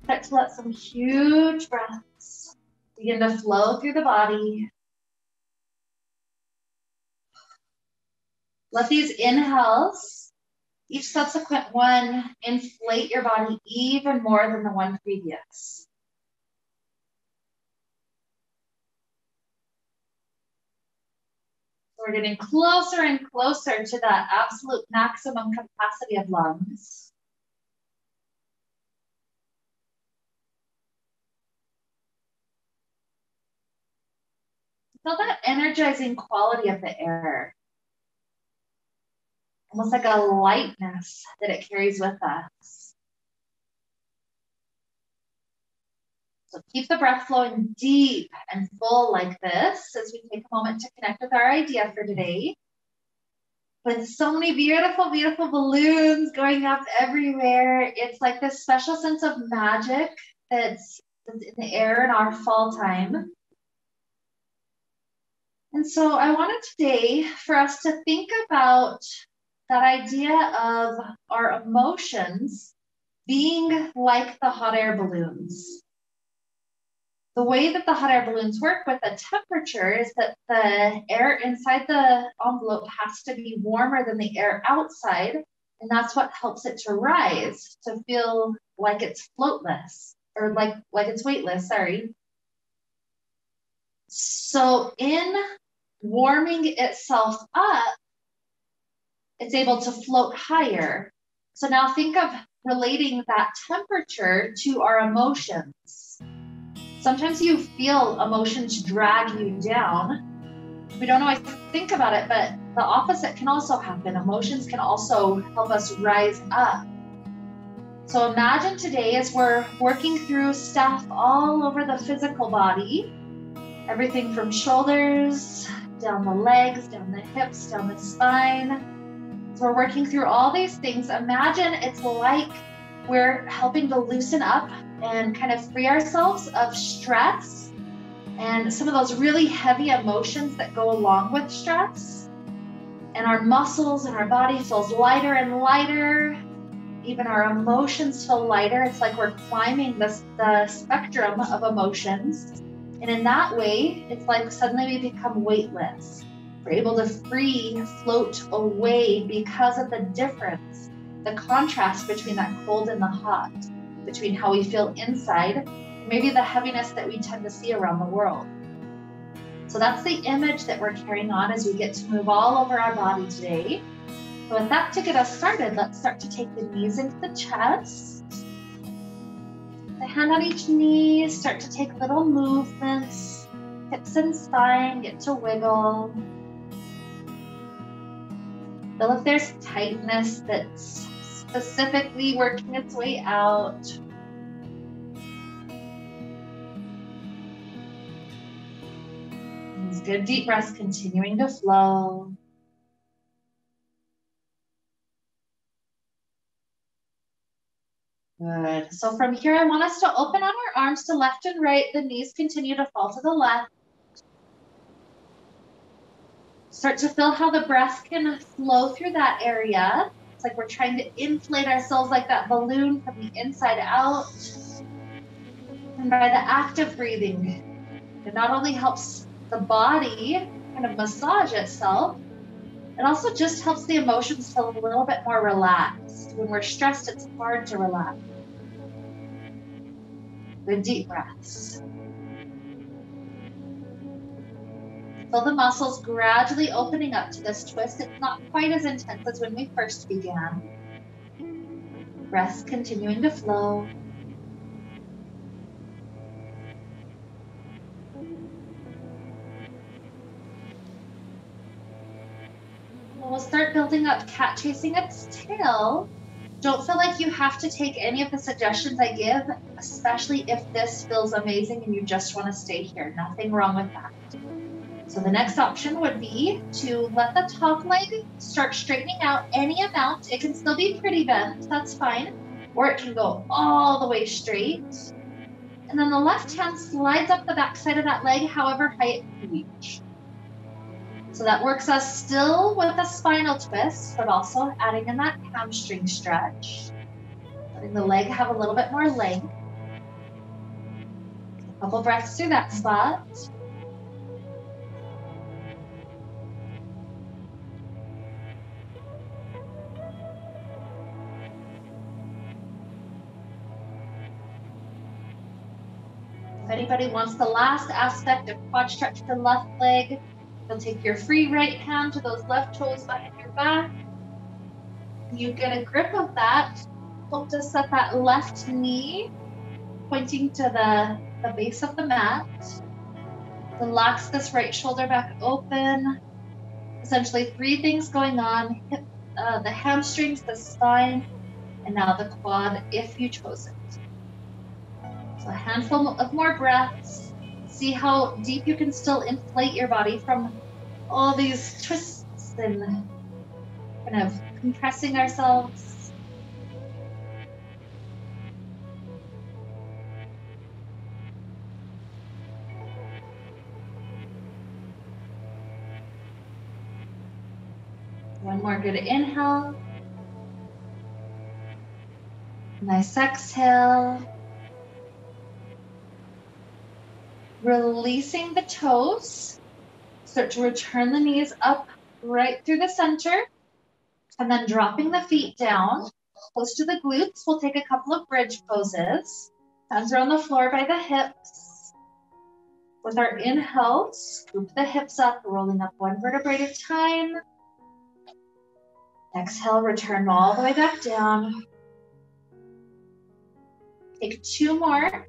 Start to let some huge breaths begin to flow through the body. Let these inhales, each subsequent one, inflate your body even more than the one previous. We're getting closer and closer to that absolute maximum capacity of lungs. Feel that energizing quality of the air. Almost like a lightness that it carries with us. So keep the breath flowing deep and full like this as we take a moment to connect with our idea for today. With so many beautiful, beautiful balloons going up everywhere. It's like this special sense of magic that's in the air in our fall time. And so I wanted today for us to think about that idea of our emotions being like the hot air balloons. The way that the hot air balloons work with the temperature is that the air inside the envelope has to be warmer than the air outside, and that's what helps it to rise, to feel like it's floatless, or like it's weightless, sorry. So in warming itself up, it's able to float higher. So now think of relating that temperature to our emotions. Sometimes you feel emotions drag you down. We don't always think about it, but the opposite can also happen. Emotions can also help us rise up. So imagine today as we're working through stuff all over the physical body, everything from shoulders, down the legs, down the hips, down the spine. So we're working through all these things. Imagine it's like we're helping to loosen up and kind of free ourselves of stress and some of those really heavy emotions that go along with stress. And our muscles and our body feels lighter and lighter. Even our emotions feel lighter. It's like we're climbing the spectrum of emotions. And in that way, it's like suddenly we become weightless. We're able to float away because of the difference, the contrast between that cold and the hot, between how we feel inside, and maybe the heaviness that we tend to see around the world. So that's the image that we're carrying on as we get to move all over our body today. So with that, to get us started, let's start to take the knees into the chest. The hand on each knee, start to take little movements, hips and spine, get to wiggle. Feel if there's tightness that's specifically working its way out. These good deep breaths continuing to flow. Good. So from here, I want us to open out our arms to left and right. The knees continue to fall to the left. Start to feel how the breath can flow through that area. It's like we're trying to inflate ourselves like that balloon from the inside out. And by the act of breathing, it not only helps the body kind of massage itself, it also just helps the emotions feel a little bit more relaxed. When we're stressed, it's hard to relax. Good deep breaths. Feel the muscles gradually opening up to this twist. It's not quite as intense as when we first began. Breath continuing to flow. We'll start building up cat chasing its tail. Don't feel like you have to take any of the suggestions I give, especially if this feels amazing and you just want to stay here. Nothing wrong with that. So the next option would be to let the top leg start straightening out any amount. It can still be pretty bent, that's fine. Or it can go all the way straight. And then the left hand slides up the backside of that leg, however high it can reach. So that works us still with a spinal twist, but also adding in that hamstring stretch. Letting the leg have a little bit more length. Couple breaths through that spot. If anybody wants the last aspect of quad stretch for left leg, you'll take your free right hand to those left toes behind your back. You get a grip of that. Hope to set that left knee pointing to the base of the mat. Relax this right shoulder back open. Essentially 3 things going on, the hamstrings, the spine, and now the quad if you chose it. So a handful of more breaths. See how deep you can still inflate your body from all these twists and kind of compressing ourselves. One more good inhale. Nice exhale. Releasing the toes. Start to return the knees up right through the center. And then dropping the feet down, close to the glutes. We'll take a couple of bridge poses. Hands are on the floor by the hips. With our inhale, scoop the hips up, rolling up 1 vertebrae at a time. Exhale, return all the way back down. Take 2 more.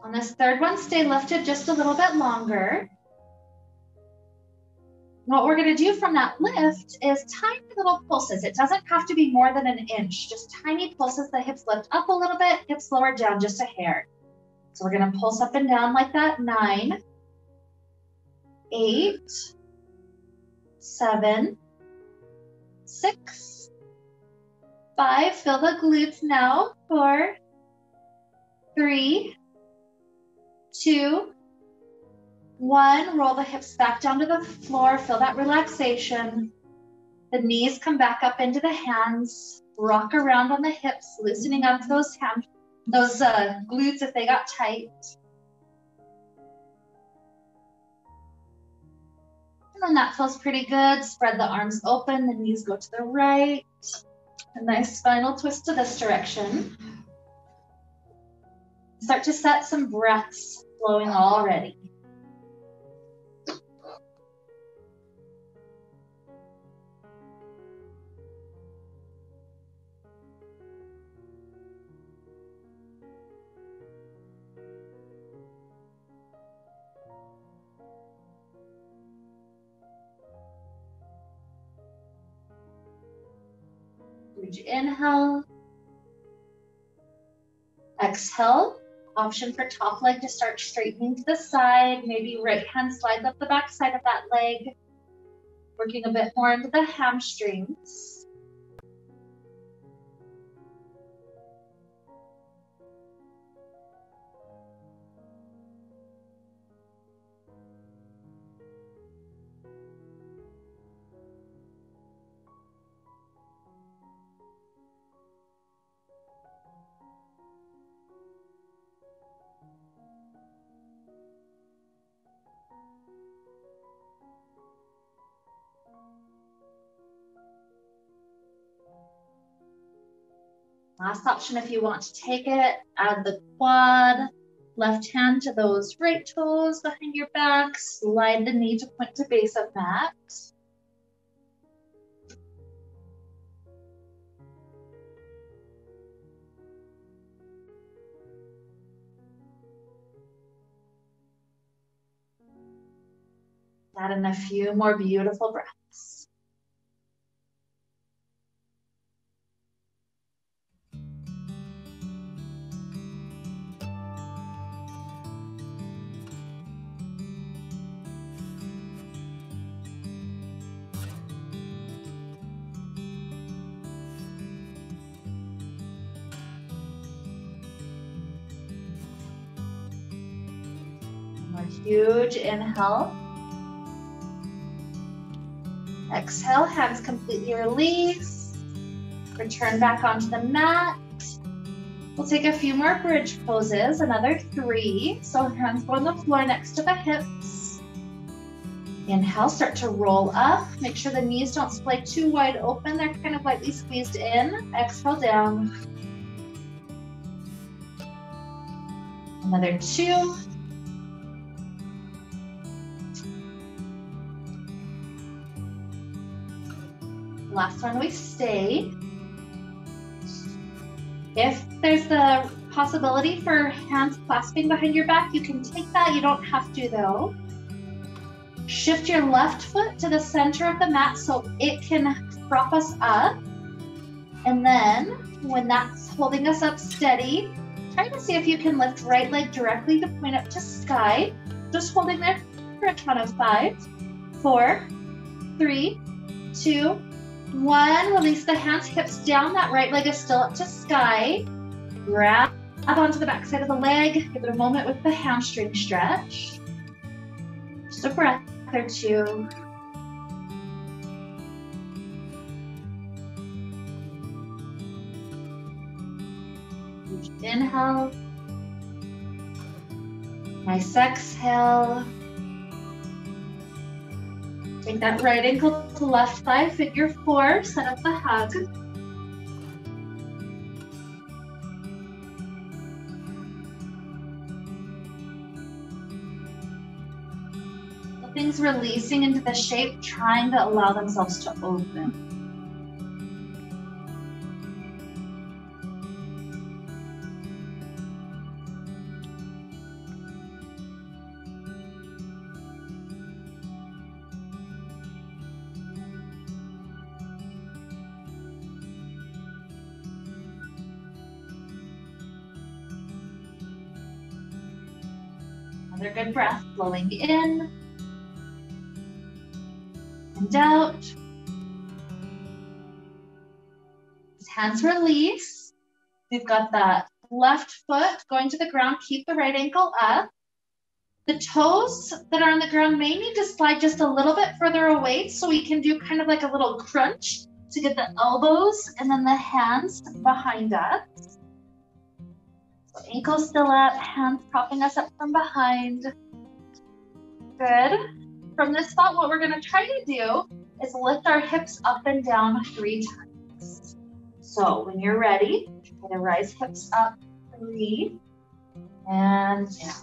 On this third one, stay lifted just a little bit longer. What we're going to do from that lift is tiny little pulses. It doesn't have to be more than an inch, just tiny pulses. The hips lift up a little bit, hips lower down just a hair. So we're going to pulse up and down like that. 9, 8, 7, 6, 5. Feel the glutes now. 4, 3, 2, 1. Roll the hips back down to the floor. Feel that relaxation. The knees come back up into the hands. Rock around on the hips, loosening up those glutes if they got tight. And then that feels pretty good. Spread the arms open. The knees go to the right. A nice spinal twist to this direction. Start to set some breaths flowing already. Huge inhale. Exhale. Option for top leg to start straightening to the side. Maybe right hand slides up the back side of that leg. Working a bit more into the hamstrings. Last option, if you want to take it, add the quad, left hand to those right toes behind your back, slide the knee to point to base of mat. Add in a few more beautiful breaths. More huge inhale. Exhale, hands completely release. Return back onto the mat. We'll take a few more bridge poses, another 3. So hands go on the floor next to the hips. Inhale, start to roll up. Make sure the knees don't splay too wide open. They're kind of lightly squeezed in. Exhale down. Another 2. Last one, we stay. If there's the possibility for hands clasping behind your back, you can take that. You don't have to though. Shift your left foot to the center of the mat so it can prop us up. And then when that's holding us up steady, try to see if you can lift right leg directly to point up to sky. Just holding there for a count of 5, 4, 3, 2, 1. Release the hands, hips down. That right leg is still up to sky. Grab onto the back side of the leg. Give it a moment with the hamstring stretch. Just a breath or 2. Inhale. Nice exhale. Take that right ankle to left thigh, figure 4, set up the hug. Things releasing into the shape, trying to allow themselves to open. Another good breath, flowing in and out. Hands release. We've got that left foot going to the ground. Keep the right ankle up. The toes that are on the ground may need to slide just a little bit further away so we can do kind of like a little crunch to get the elbows and then the hands behind us. So ankles still up, hands propping us up from behind. Good. From this spot, what we're going to try to do is lift our hips up and down 3 times. So when you're ready, you're going to rise hips up 3 and down.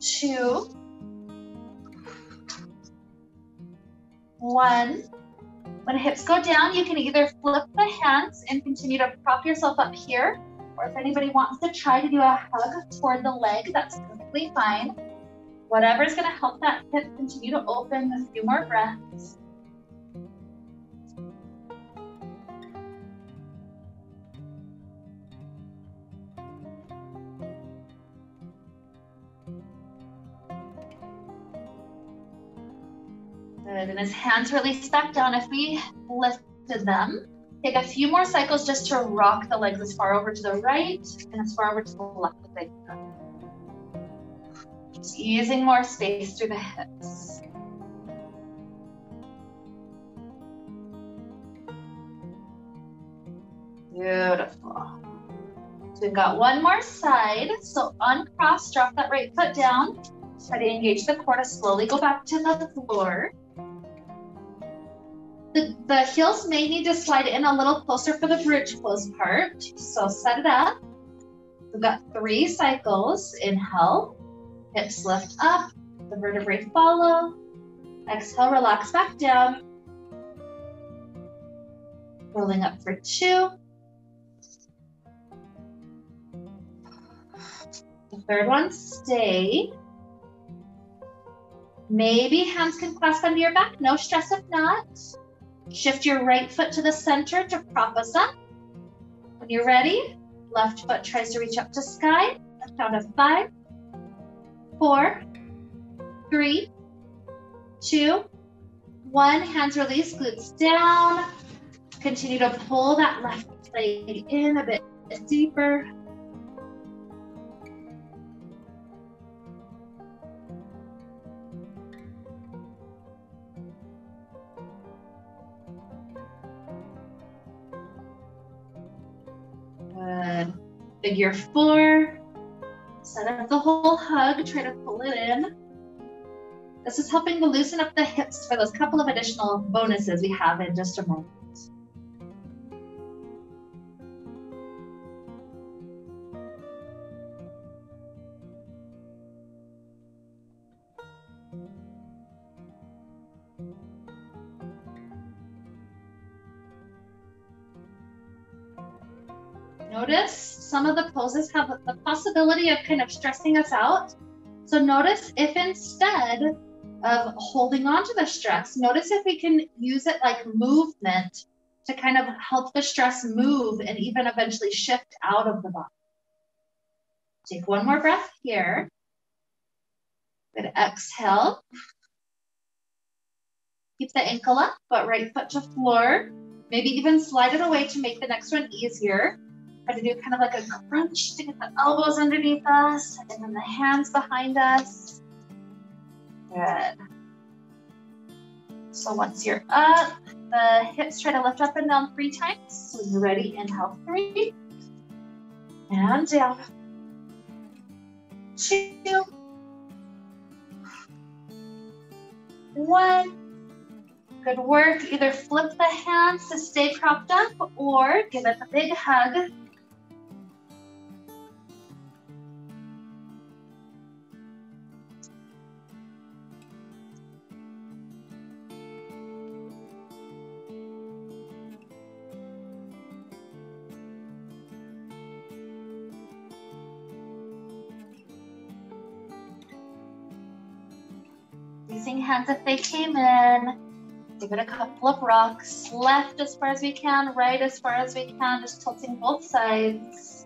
2, 1. When hips go down, you can either flip the hands and continue to prop yourself up here, or if anybody wants to try to do a hug toward the leg, that's perfectly fine. Whatever's going to help that hip continue to open. A few more breaths. Good, and as hands release back down, if we lifted them, take a few more cycles just to rock the legs as far over to the right and as far over to the left as they can. Just using more space through the hips. Beautiful. So we've got one more side. So uncross, drop that right foot down. Try to engage the core to slowly go back to the floor. The heels may need to slide in a little closer for the bridge pose part. So set it up. We've got 3 cycles. Inhale, hips lift up, the vertebrae follow. Exhale, relax back down. Rolling up for 2. The 3rd one, stay. Maybe hands can clasp under your back, no stress if not. Shift your right foot to the center to prop us up. When you're ready, left foot tries to reach up to sky. A count of 5, 4, 3, 2, 1. Hands release, glutes down. Continue to pull that left leg in a bit deeper. Figure 4. Set up the whole hug, try to pull it in. This is helping to loosen up the hips for those couple of additional bonuses we have in just a moment. Notice some of the poses have the possibility of kind of stressing us out. So notice if instead of holding on to the stress, notice if we can use it like movement to kind of help the stress move and even eventually shift out of the body. Take one more breath here. Good, exhale. Keep the ankle up, but right foot to floor. Maybe even slide it away to make the next one easier. Try to do kind of like a crunch to get the elbows underneath us and then the hands behind us. Good. So once you're up, the hips try to lift up and down 3 times. So when you're ready, inhale 3. And down. 2. 1. Good work. Either flip the hands to stay propped up or give it a big hug. Using hands if they came in. Give it a couple of rocks. Left as far as we can, right as far as we can, just tilting both sides.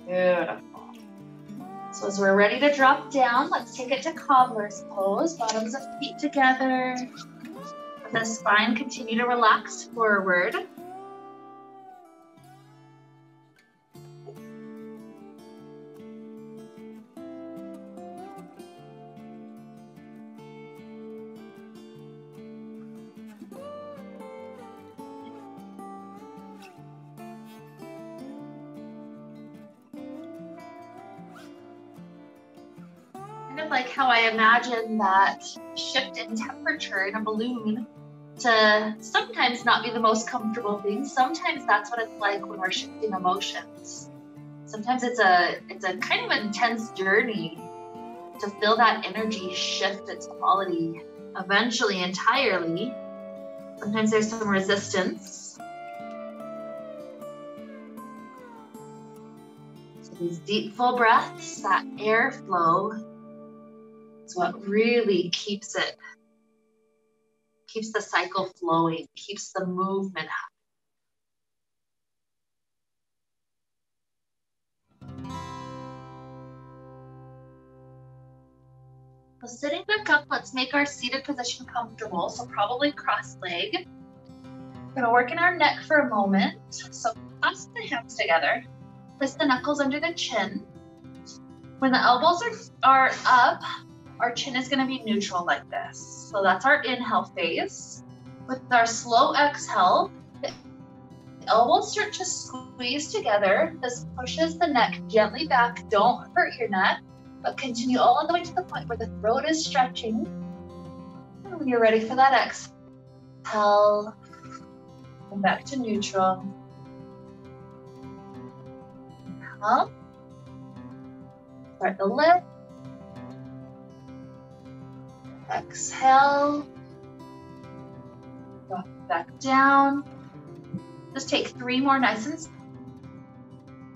Beautiful. So as we're ready to drop down, let's take it to cobbler's pose. Bottoms of feet together. Let the spine continue to relax forward. Like how I imagine that shift in temperature in a balloon to sometimes not be the most comfortable thing. Sometimes that's what it's like when we're shifting emotions. Sometimes it's a kind of intense journey to feel that energy shift its quality eventually entirely. Sometimes there's some resistance. So these deep full breaths, that airflow, is what really keeps the cycle flowing, keeps the movement happening. So sitting back up, let's make our seated position comfortable. So probably cross-legged. We're gonna work in our neck for a moment. So clasp the hands together, place the knuckles under the chin. When the elbows are up, our chin is going to be neutral like this. So that's our inhale phase. With our slow exhale, the elbows start to squeeze together. This pushes the neck gently back. Don't hurt your neck, but continue all the way to the point where the throat is stretching. And when you're ready for that exhale, come back to neutral. Inhale. Start the lift. Exhale, drop back down. Just take 3 more nice and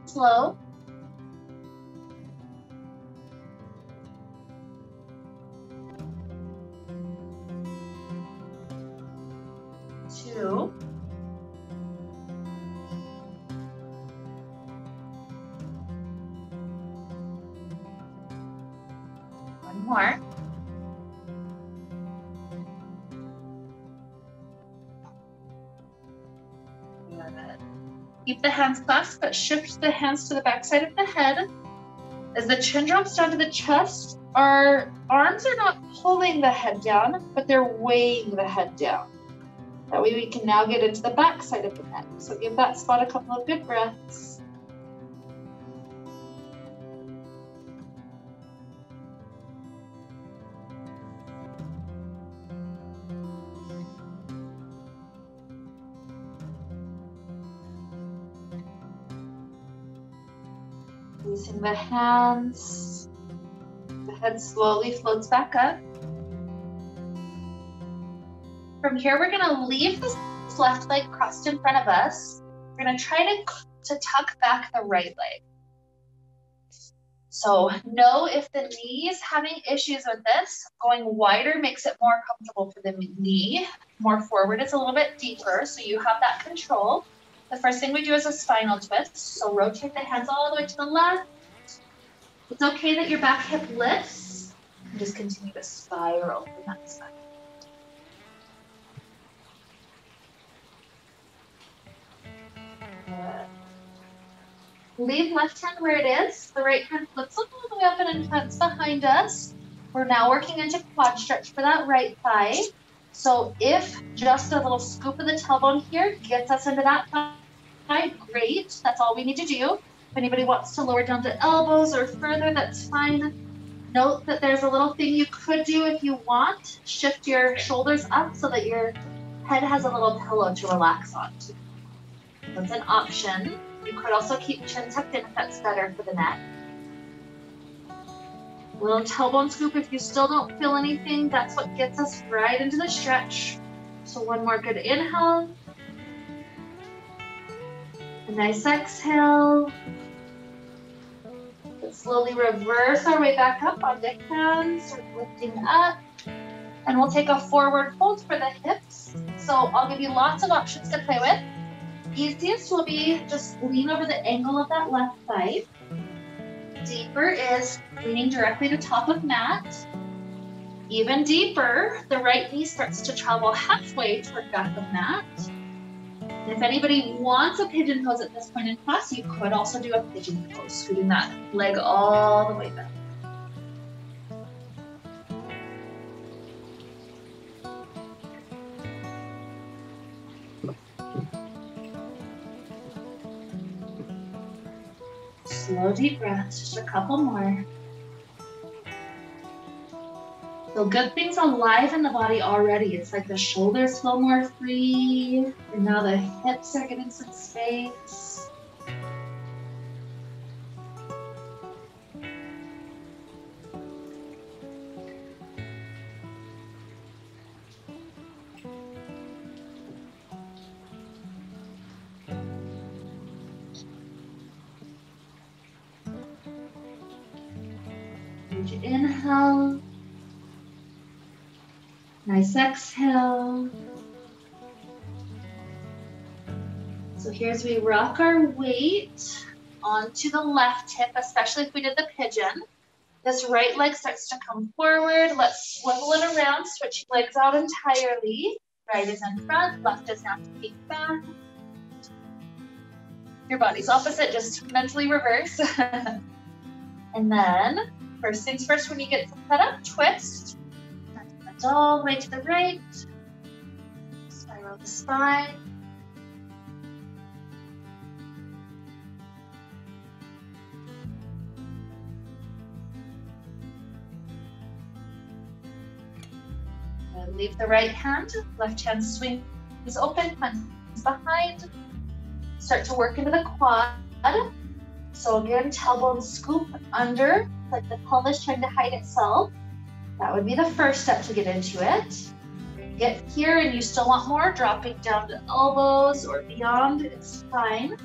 slow. Two. One more. Keep the hands clasped, but shift the hands to the back side of the head. As the chin drops down to the chest, our arms are not pulling the head down, but they're weighing the head down. That way we can now get into the back side of the neck. So give that spot a couple of good breaths. Releasing the hands. The head slowly floats back up. From here, we're gonna leave this left leg crossed in front of us. We're gonna try to tuck back the right leg. So know if the knee is having issues with this, going wider makes it more comfortable for the knee. More forward is a little bit deeper, so you have that control. The first thing we do is a spinal twist. So rotate the hands all the way to the left. It's okay that your back hip lifts. And just continue to spiral from that side. Leave left hand where it is. The right hand flips all the way up and plants behind us. We're now working into quad stretch for that right thigh. So if just a little scoop of the tailbone here gets us into that thigh, great. That's all we need to do. If anybody wants to lower down to elbows or further, that's fine. Note that there's a little thing you could do if you want. Shift your shoulders up so that your head has a little pillow to relax onto. That's an option. You could also keep chin tucked in if that's better for the neck. Little tailbone scoop if you still don't feel anything. That's what gets us right into the stretch. So one more good inhale. A nice exhale. Let's slowly reverse our way back up onto hands, lifting up. And we'll take a forward fold for the hips. So I'll give you lots of options to play with. Easiest will be just lean over the angle of that left thigh. Deeper is leaning directly to top of mat. Even deeper, the right knee starts to travel halfway toward back of mat. And if anybody wants a pigeon pose at this point in class, you could also do a pigeon pose, scooting that leg all the way back. Slow, deep breaths, just a couple more. Feel good things alive in the body already. It's like the shoulders feel more free, and now the hips are getting some space. Inhale. Nice exhale. So here's we rock our weight onto the left hip, especially if we did the pigeon. This right leg starts to come forward. Let's swivel it around, switch legs out entirely. Right is in front, left is now to peek back. Your body's opposite, just mentally reverse. And then, first things first, when you get set up, twist. Bend all the way to the right. Spiral the spine. And leave the right hand. Left hand swing is open, hands behind. Start to work into the quad. So again, tailbone scoop under, like the pelvis trying to hide itself. That would be the first step to get into it. Get here and you still want more, dropping down to elbows or beyond, it's fine.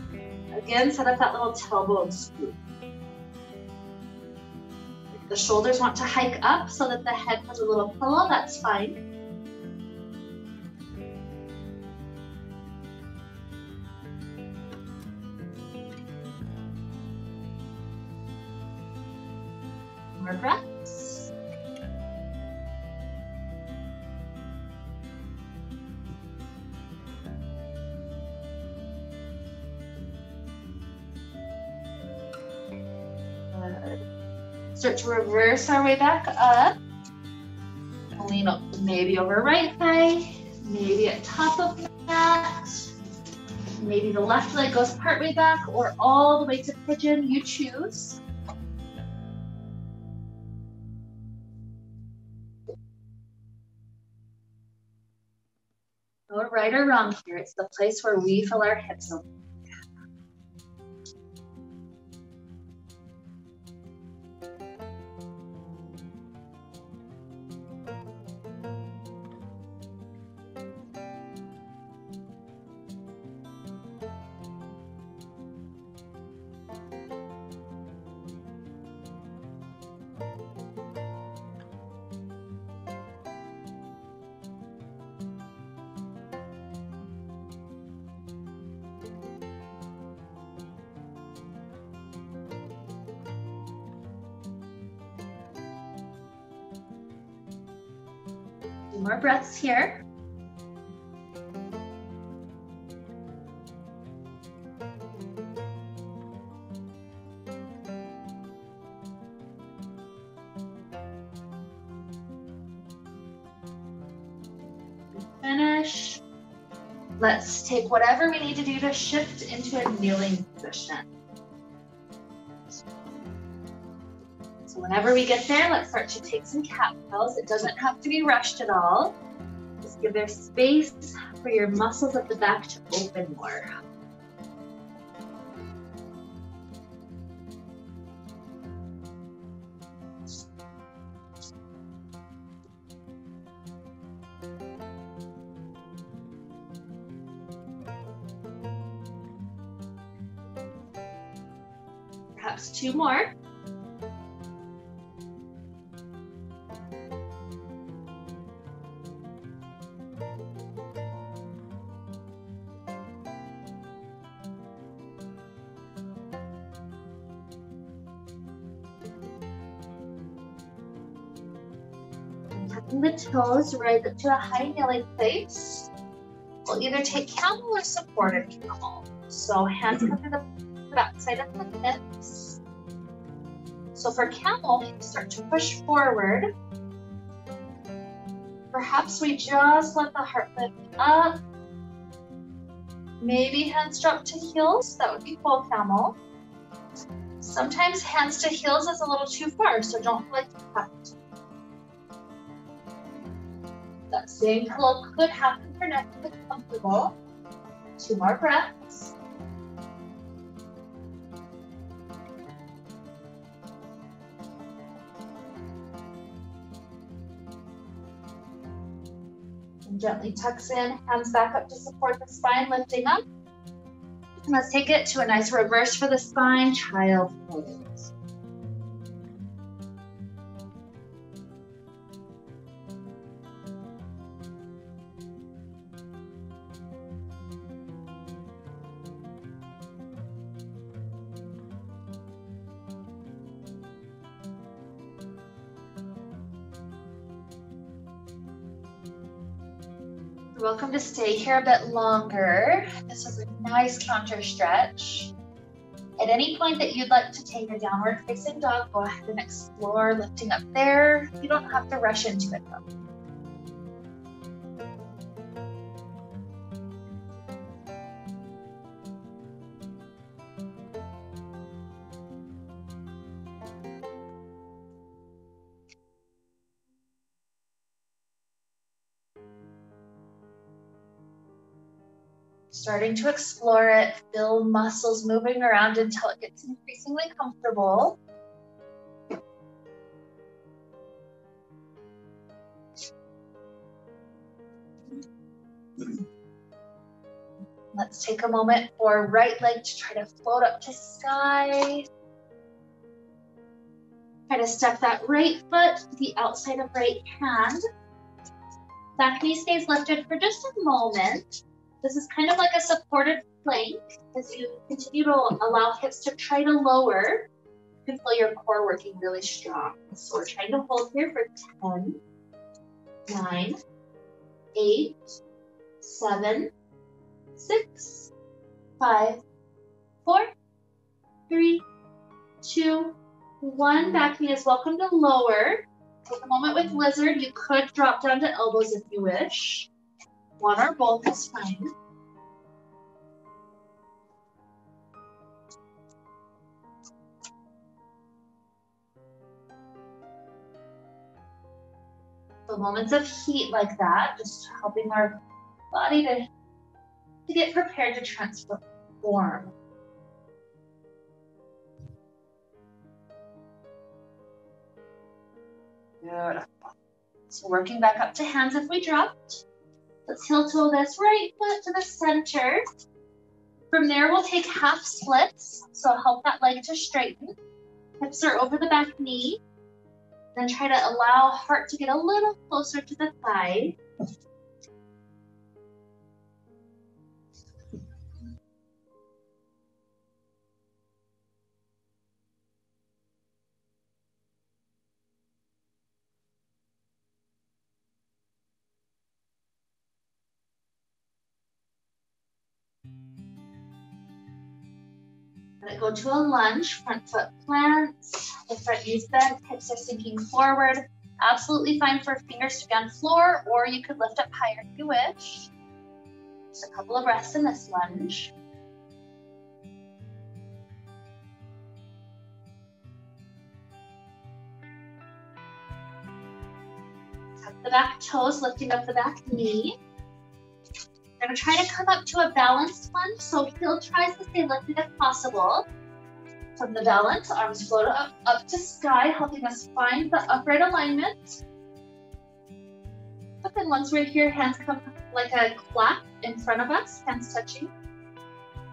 Again, set up that little tailbone scoop. If the shoulders want to hike up so that the head has a little pillow, that's fine. More breaths. Start to reverse our way back up. Lean up, maybe over right thigh, maybe at top of the mat. Maybe the left leg goes part way back or all the way to pigeon, you choose. No right or wrong here. It's the place where we feel our hips open. More breaths here. Finish. Let's take whatever we need to do to shift into a kneeling position. So whenever we get there, let's start to take some cat cows. It doesn't have to be rushed at all. Just give there space for your muscles at the back to open more. Perhaps two more. Tucking the toes right up to a high kneeling place. We'll either take camel or supported camel. So hands come to the back side of the hips. So for camel, we start to push forward. Perhaps we just let the heart lift up. Maybe hands drop to heels. That would be full camel. Sometimes hands to heels is a little too far, so don't feel like you have to. That same pillow could happen for next if it's comfortable. Two more breaths. And gently tucks in, hands back up to support the spine, lifting up. And let's take it to a nice reverse for the spine, child pose. You're welcome to stay here a bit longer. This is a nice counter stretch. At any point that you'd like to take a downward facing dog, go ahead and explore lifting up there. You don't have to rush into it though. Starting to explore it, feel muscles moving around until it gets increasingly comfortable. Let's take a moment for right leg to try to float up to sky. Try to step that right foot to the outside of right hand. Back knee stays lifted for just a moment. This is kind of like a supported plank as you continue to allow hips to try to lower. You can feel your core working really strong. So we're trying to hold here for 10, 9, 8, 7, 6, 5, 4, 3, 2, 1, back knee is welcome to lower. Take a moment with lizard. You could drop down to elbows if you wish. 1 or both is fine. So moments of heat like that, just helping our body to get prepared to transform. Beautiful. So working back up to hands if we dropped. Let's heel toe this right foot to the center. From there, we'll take half splits. So help that leg to straighten. Hips are over the back knee. Then try to allow heart to get a little closer to the thigh. Let it go to a lunge, front foot plants, the front knees bent, hips are sinking forward. Absolutely fine for fingers to be on floor, or you could lift up higher if you wish. Just a couple of breaths in this lunge. Tuck the back toes, lifting up the back knee. We're going to try to come up to a balanced lunge, so heel tries to stay lifted if possible. From the balance, arms float up to sky, helping us find the upright alignment. But then once we're here, hands come like a clap in front of us, hands touching.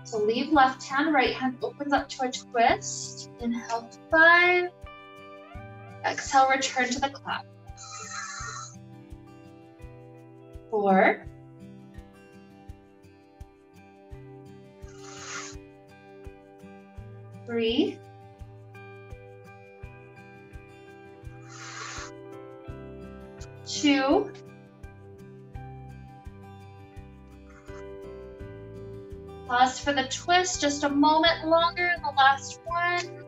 So leave left hand, right hand opens up to a twist. Inhale, 5. Exhale, return to the clap. 4. 3. 2. 1. Pause for the twist, just a moment longer in the last one.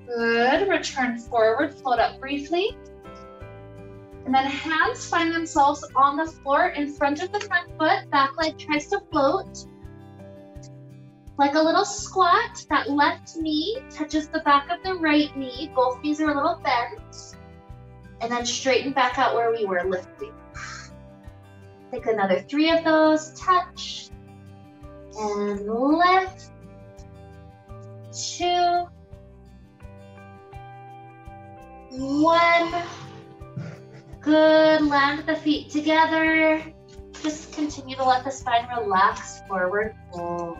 Good, return forward, float up briefly. And then hands find themselves on the floor in front of the front foot, back leg tries to float. Like a little squat, that left knee touches the back of the right knee. Both knees are a little bent. And then straighten back out where we were lifting. Take another 3 of those, touch, and lift. 2, 1. Good, land the feet together. Just continue to let the spine relax, forward fold.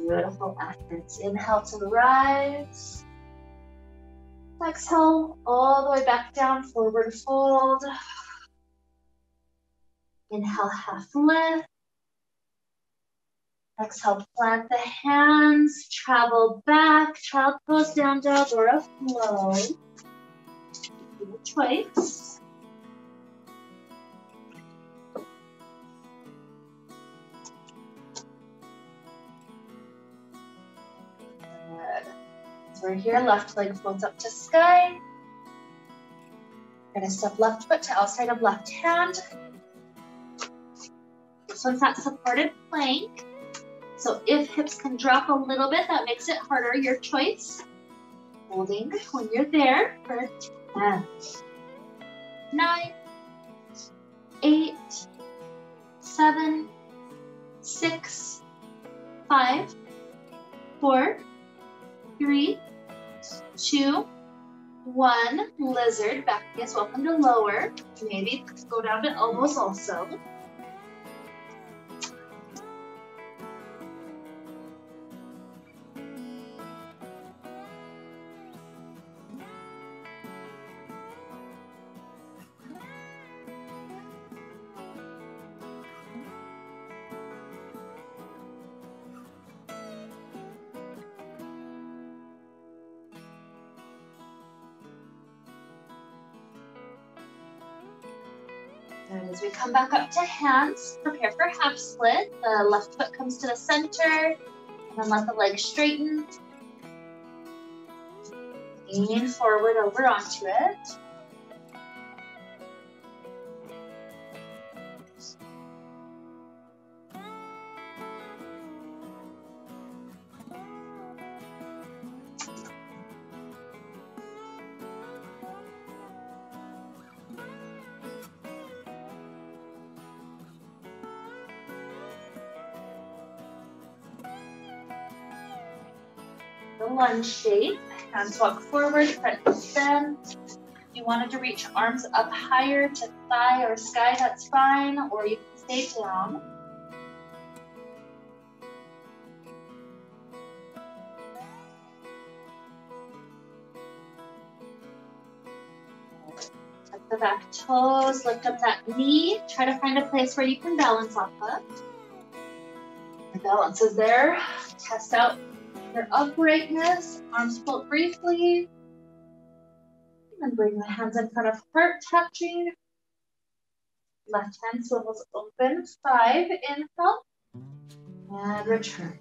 Beautiful efforts. Inhale to rise. Exhale all the way back down, forward fold. Inhale, half lift. Exhale, plant the hands, travel back, child pose, down dog, or a flow. Your choice. We're here, left leg floats up to sky. We're gonna step left foot to outside of left hand. This one's that supported plank. So if hips can drop a little bit, that makes it harder, your choice. Holding when you're there for 10, 9, 8, 7, 6, 5, 4, 3, 2, 1. Lizard, back knee is welcome to lower. Maybe go down to elbows also. And as we come back up to hands, prepare for half split. The left foot comes to the center, and then let the leg straighten. Lean forward over onto it. The lunge shape. Hands walk forward, front knee bend. If you wanted to reach arms up higher to thigh or sky, that's fine, or you can stay down. Tuck the back toes, lift up that knee. Try to find a place where you can balance off of. Your balance is there. Test out your uprightness, arms float briefly, and bring the hands in front of heart touching. Left hand swivels open, 5, inhale, and return.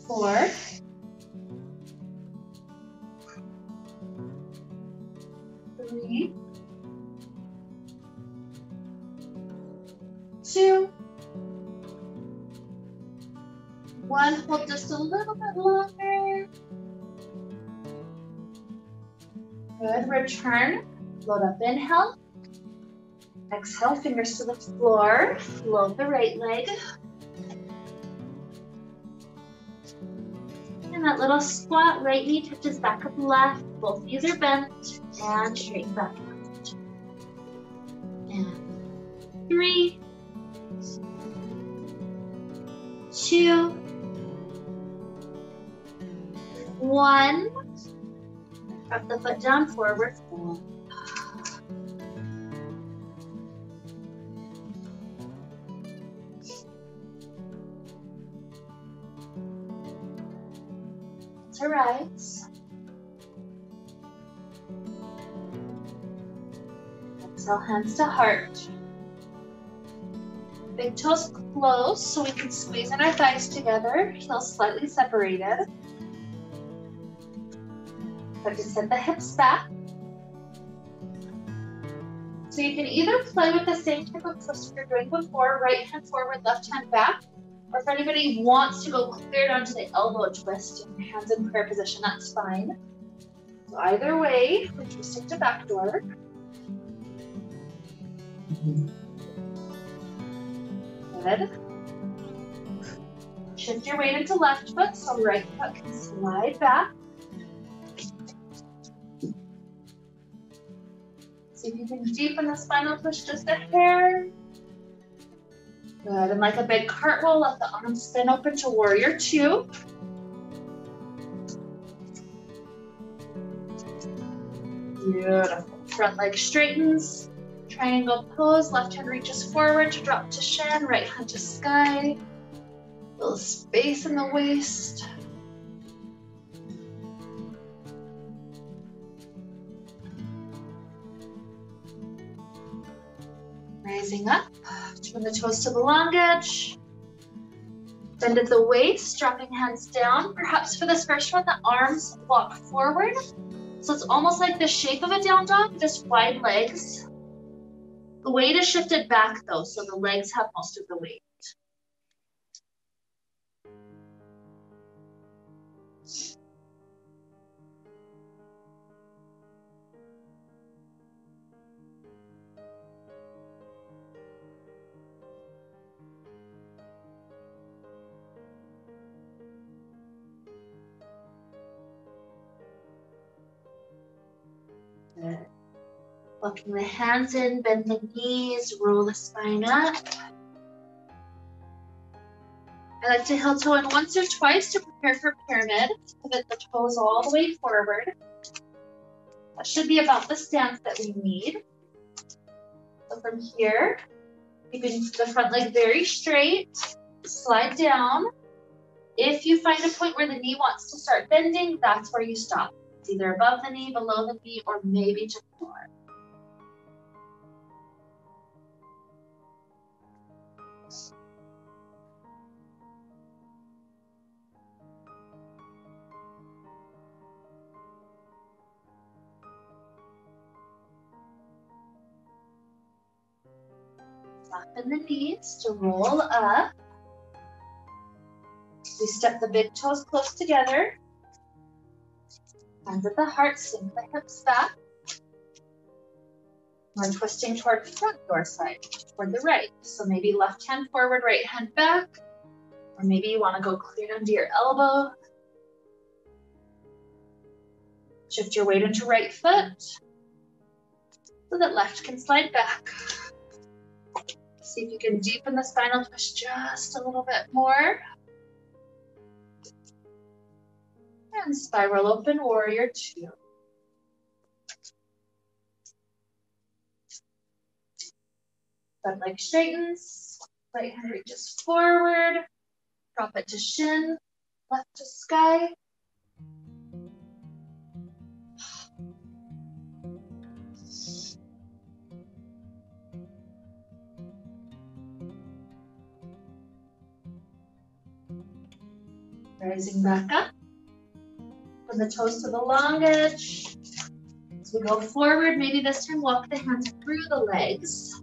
4, 3, 2, 1, hold just a little bit longer. Good, return, load up, inhale. Exhale, fingers to the floor, float the right leg. And that little squat, right knee touches back of left, both knees are bent, and straighten back out. And 3, 2, 1. Drop the foot down, forward fold. To rise. Exhale, hands to heart. Big toes close so we can squeeze in our thighs together, heels slightly separated. Start to set the hips back. So you can either play with the same type of twist you're doing before, right hand forward, left hand back, or if anybody wants to go clear down to the elbow twist, and hands in prayer position, that's fine. So either way, we're twisting to back door. Good. Shift your weight into left foot, so right foot can slide back. See if you can deepen the spinal twist just a hair. Good, and like a big cartwheel, let the arms spin open to warrior 2. Beautiful. Front leg straightens. Triangle pose, left hand reaches forward to drop to shin, right hand to sky. Little space in the waist. Raising up, turn the toes to the long edge. Bend at the waist, dropping hands down. Perhaps for this first one, the arms walk forward. So it's almost like the shape of a down dog, just wide legs. The weight is shifted back though, so the legs have most of the weight. Good. Walking the hands in, bend the knees, roll the spine up. I like to heel toe in once or twice to prepare for pyramid. Pivot the toes all the way forward. That should be about the stance that we need. So from here, keeping the front leg very straight, slide down. If you find a point where the knee wants to start bending, that's where you stop. It's either above the knee, below the knee, or maybe to the floor. Soften the knees to roll up. We step the big toes close together. Hands at the heart, sink the hips back. We're twisting toward front door side, toward the right. So maybe left hand forward, right hand back. Or maybe you want to go clear under your elbow. Shift your weight into right foot so that left can slide back. See if you can deepen the spinal twist just a little bit more. And spiral open, warrior two. Front leg straightens, right hand reaches forward, drop it to shin, left to sky. Rising back up. From the toes to the long edge. As we go forward, maybe this time walk the hands through the legs.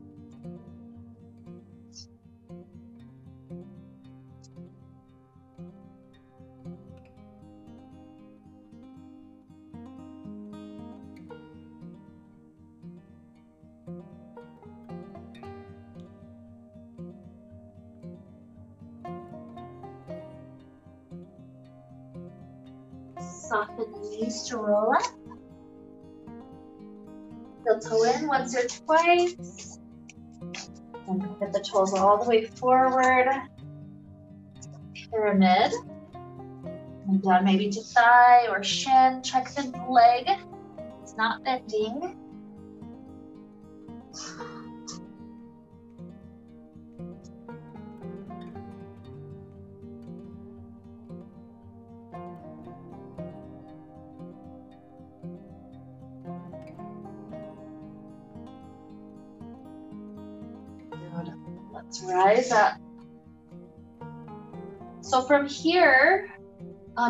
Soften the knees to roll up. Heel toe in once or twice. And get the toes all the way forward. Pyramid. And down maybe to thigh or shin. Check the leg. It's not bending. Let's rise up. So from here,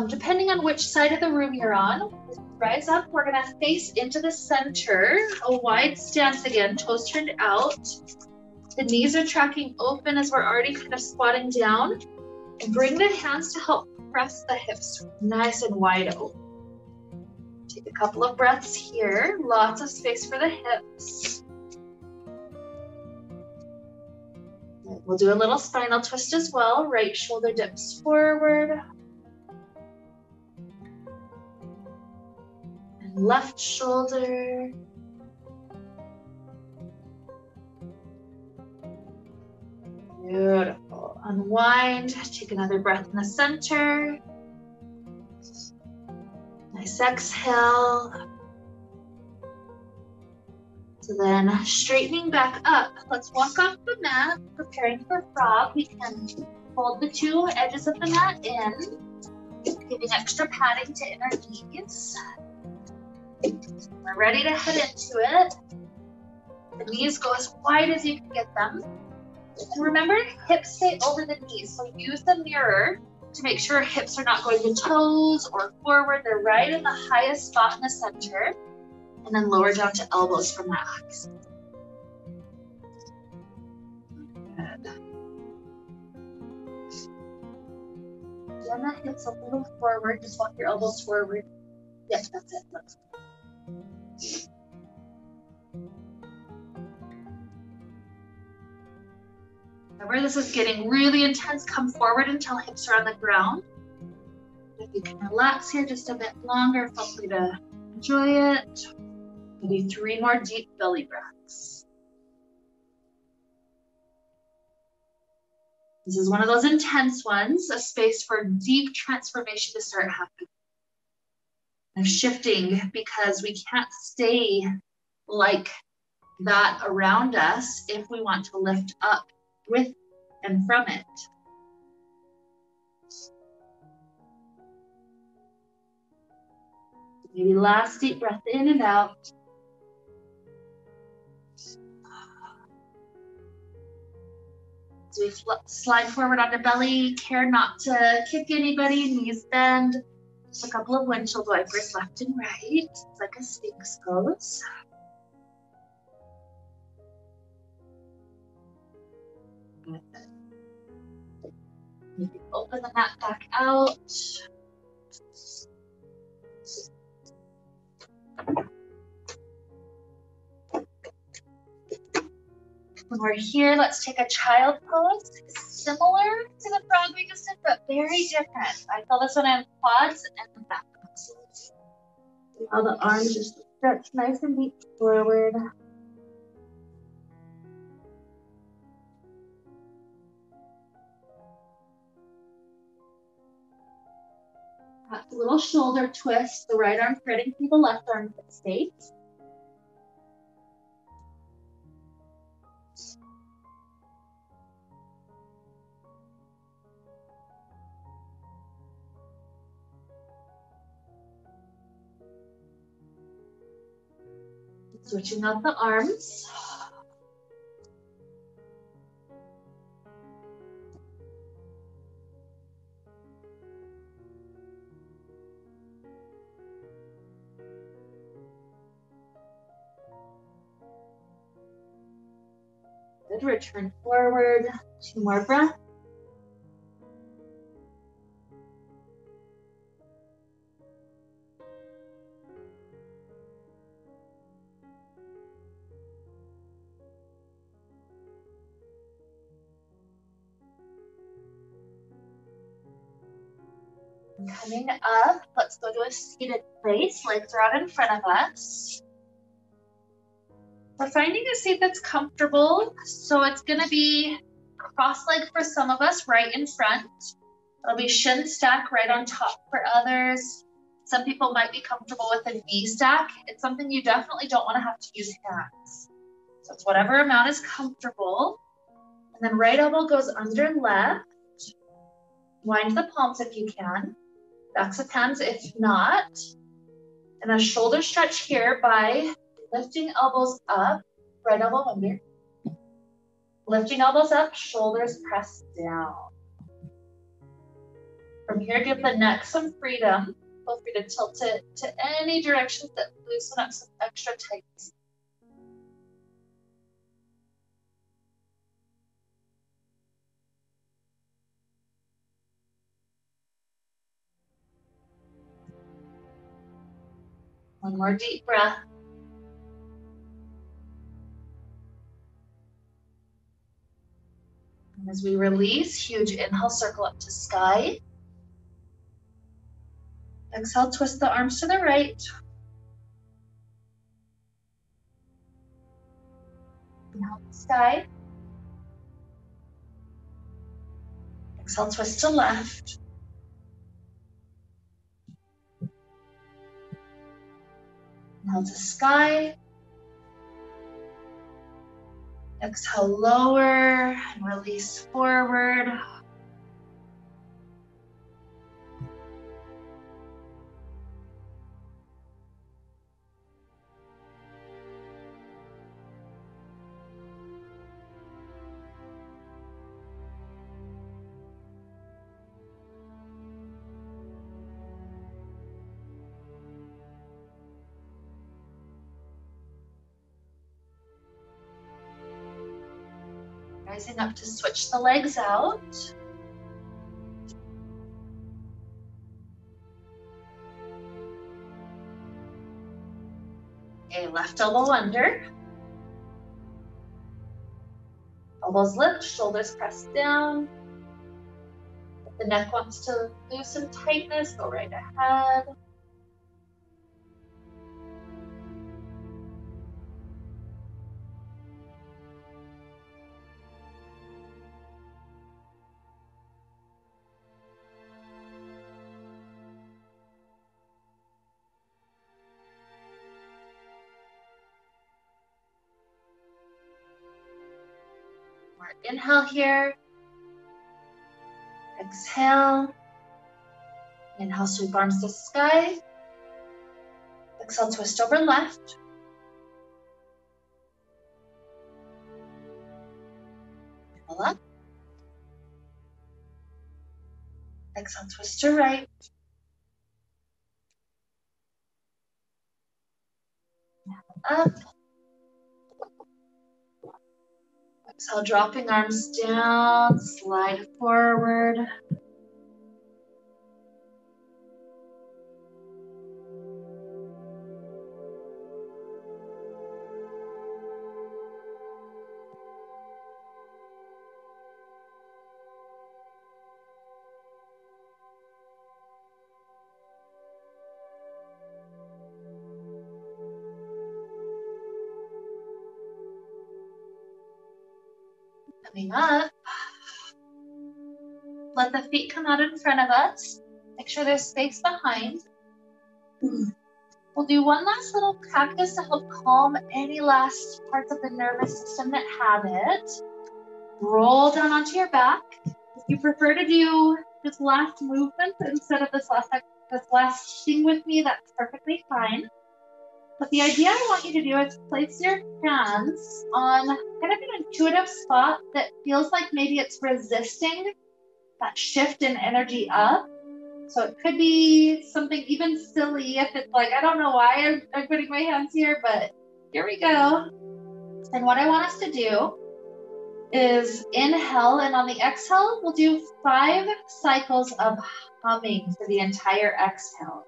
depending on which side of the room you're on, rise up. We're gonna face into the center, a wide stance again, toes turned out. The knees are tracking open as we're already kind of squatting down. And bring the hands to help press the hips nice and wide open. Take a couple of breaths here, lots of space for the hips. We'll do a little spinal twist as well. Right shoulder dips forward. And left shoulder. Beautiful. Unwind. Take another breath in the center. Nice exhale. So then straightening back up, let's walk off the mat, preparing for frog. We can fold the two edges of the mat in, giving extra padding to inner knees. We're ready to head into it. The knees go as wide as you can get them. And remember, hips stay over the knees, so use the mirror to make sure hips are not going to toes or forward. They're right in the highest spot in the center. And then lower down to elbows from that axis. Good. Bend the hips a little forward. Just walk your elbows forward. Yep, that's it. Let's go. Remember, this is getting really intense. Come forward until hips are on the ground. If you can relax here just a bit longer, feel free to enjoy it. Maybe 3 more deep belly breaths. This is one of those intense ones, a space for deep transformation to start happening. And shifting because we can't stay like that around us if we want to lift up with and from it. Maybe last deep breath in and out. As we slide forward onto belly, care not to kick anybody, knees bend. Just a couple of windshield wipers left and right. It's like a Sphinx pose. Good. You can open the mat back out. When we're here, let's take a child pose, similar to the frog we just did, but very different. I feel this one in quads and back muscles. All the arms just stretch nice and deep forward. Perhaps a little shoulder twist, the right arm threading through the left arm at state. Switching out the arms. Good, return forward. 2 more breaths. Coming up, let's go to a seated place. Legs are out in front of us. We're finding a seat that's comfortable. So it's gonna be cross-legged for some of us, right in front. It'll be shin stack right on top for others. Some people might be comfortable with a knee stack. It's something you definitely don't wanna have to use hands. So it's whatever amount is comfortable. And then right elbow goes under left. Wind the palms if you can. Backs of hands if not. And a shoulder stretch here by lifting elbows up, right elbow under. Lifting elbows up, shoulders pressed down. From here, give the neck some freedom. Feel free to tilt it to any directions that loosen up some extra tightness. One more deep breath. And as we release, huge inhale, circle up to sky. Exhale, twist the arms to the right. Inhale to sky. Exhale, twist to left. Inhale to sky. Exhale, lower and release forward. Rising up to switch the legs out. Okay, left elbow under. Elbows lift, shoulders pressed down. If the neck wants to lose some tightness, go right ahead. More inhale here. Exhale. Inhale, sweep arms to sky. Exhale, twist over left. Inhale up. Exhale, twist to right. Inhale up. So dropping arms down, slide forward. Coming up. Let the feet come out in front of us. Make sure there's space behind. We'll do one last little practice to help calm any last parts of the nervous system that have it. Roll down onto your back. If you prefer to do this last movement instead of this last thing with me, that's perfectly fine. But the idea I want you to do is place your hands on kind of an intuitive spot that feels like maybe it's resisting that shift in energy up. So it could be something even silly if it's like, I don't know why I'm putting my hands here, but here we go. And what I want us to do is inhale, and on the exhale, we'll do 5 cycles of humming for the entire exhale.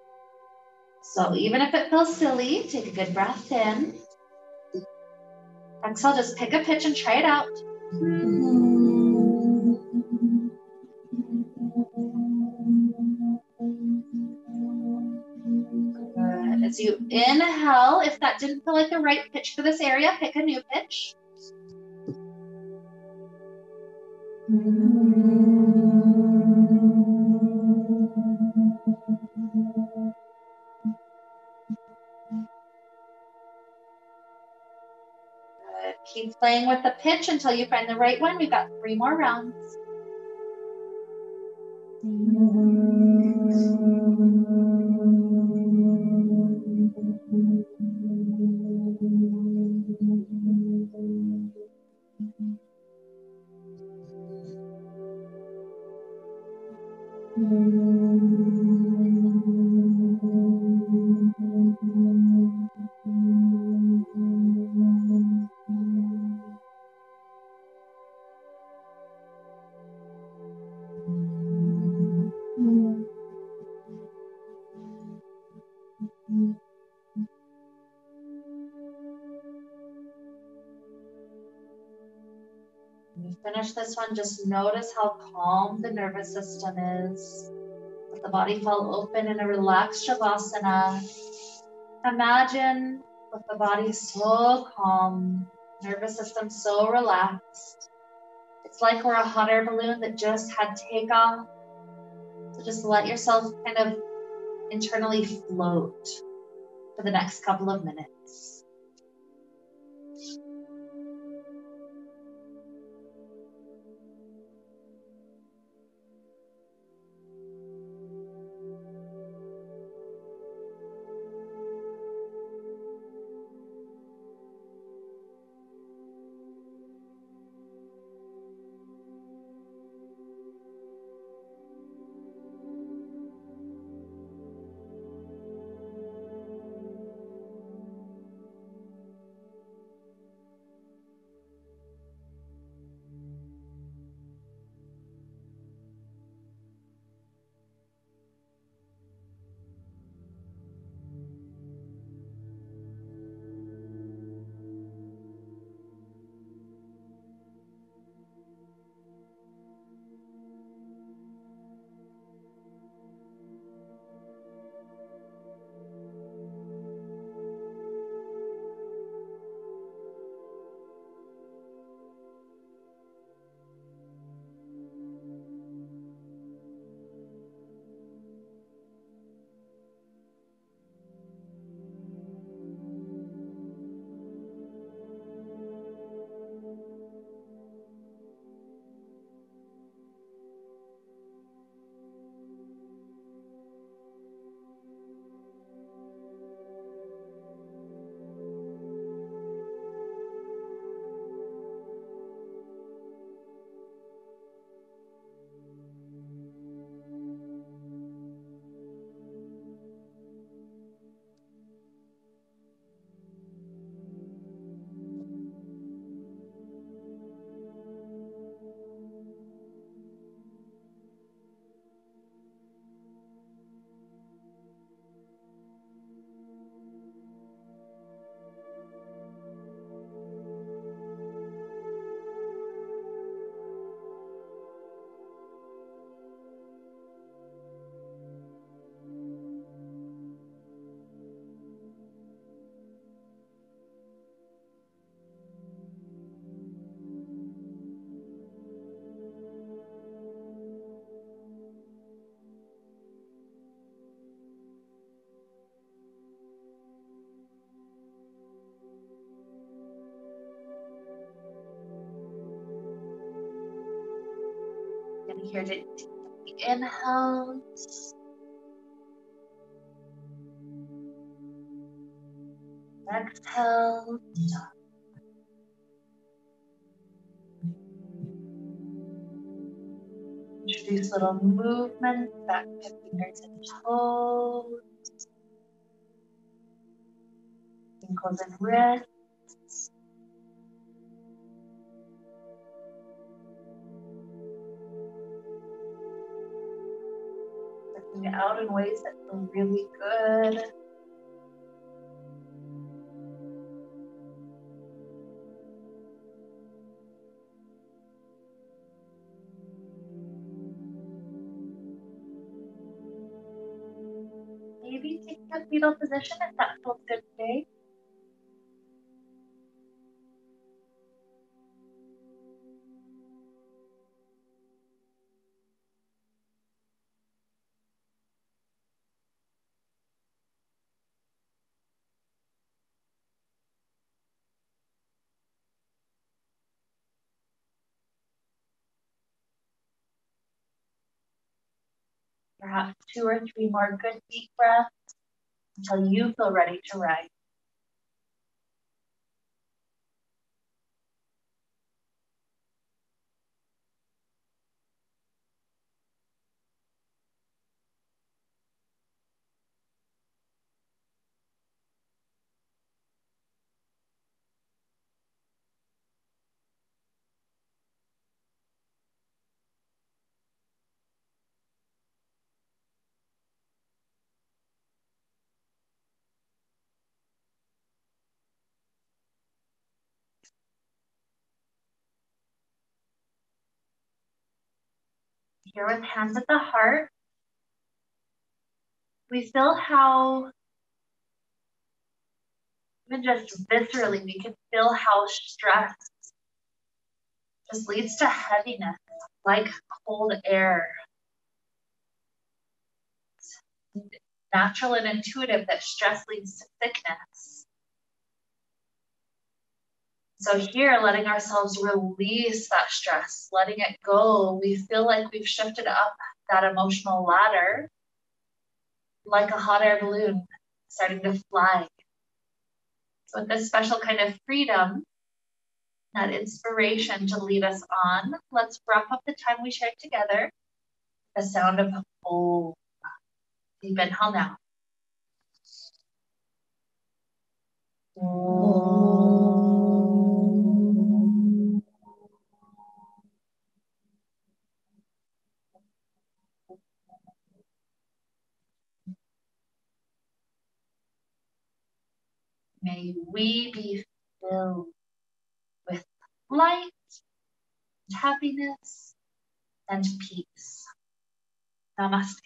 So even if it feels silly, take a good breath in. Exhale, just pick a pitch and try it out. Good. As you inhale, if that didn't feel like the right pitch for this area, pick a new pitch. Good. Keep playing with the pitch until you find the right one. We've got 3 more rounds. When you finish this one, just notice how calm the nervous system is. Let the body fall open in a relaxed Shavasana. Imagine with the body so calm, nervous system so relaxed. It's like we're a hot air balloon that just had takeoff. So just let yourself kind of internally float for the next couple of minutes. Here to inhales. Exhale. Introduce little movements back to fingers and toes, ankles and wrists. Working it out in ways that feel really good. Maybe take a fetal position if that feels good today. Perhaps 2 or 3 more good deep breaths until you feel ready to rise. Here with hands at the heart, we feel how, even just viscerally, we can feel how stress just leads to heaviness, like cold air. It's natural and intuitive that stress leads to sickness. So here, letting ourselves release that stress, letting it go, we feel like we've shifted up that emotional ladder, like a hot air balloon starting to fly. So with this special kind of freedom, that inspiration to lead us on, let's wrap up the time we shared together. The sound of oh, deep inhale now. May we be filled with light, happiness, and peace. Namaste.